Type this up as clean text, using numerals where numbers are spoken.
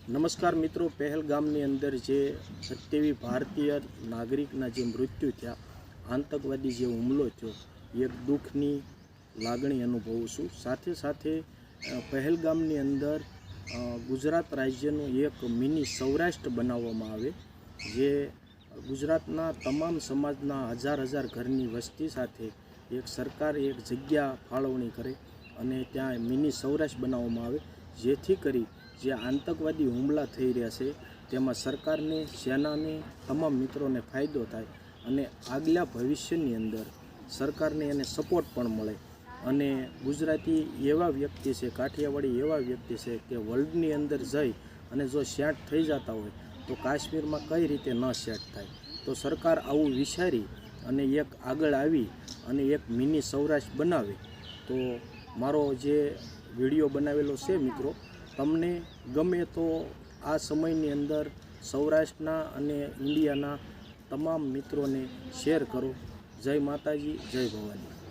નમસ્કાર મિત્રો, પહેલગામની અંદર જે 27 ભારતીય નાગરિકના જે મૃત્યુ થયા, આતંકવાદી જે હુમલો થયો, એક દુઃખની લાગણી અનુભવું છું. સાથે સાથે પહેલગામની અંદર ગુજરાત રાજ્યનું એક મિની સૌરાષ્ટ્ર બનાવવામાં આવે, જે ગુજરાતના તમામ સમાજના હજાર ઘરની વસ્તી સાથે એક સરકાર એક જગ્યા ફાળવણી કરે અને ત્યાં મિની સૌરાષ્ટ્ર બનાવવામાં આવે, જેથી કરી જે આતંકવાદી હુમલા થઈ રહ્યા છે તેમાં સરકારને, સેનાને, તમામ મિત્રોને ફાયદો થાય અને આગલા ભવિષ્યની અંદર સરકારને એને સપોર્ટ પણ મળે. અને ગુજરાતી એવા વ્યક્તિ છે, કાઠિયાવાડી એવા વ્યક્તિ છે કે વર્લ્ડની અંદર જઈ અને જો સેટ થઈ જતા હોય તો કાશ્મીરમાં કઈ રીતે ન સેટ થાય. તો સરકાર આવું વિચારી અને એક આગળ આવી અને એક મિની સૌરાષ્ટ્ર બનાવે. તો મારો જે વિડીયો બનાવેલો છે મિત્રો, તમને ગમે તો આ સમયની અંદર સૌરાષ્ટ્રના અને ઇન્ડિયાના તમામ મિત્રોને શેર કરો. જય માતાજી, જય ભવાની.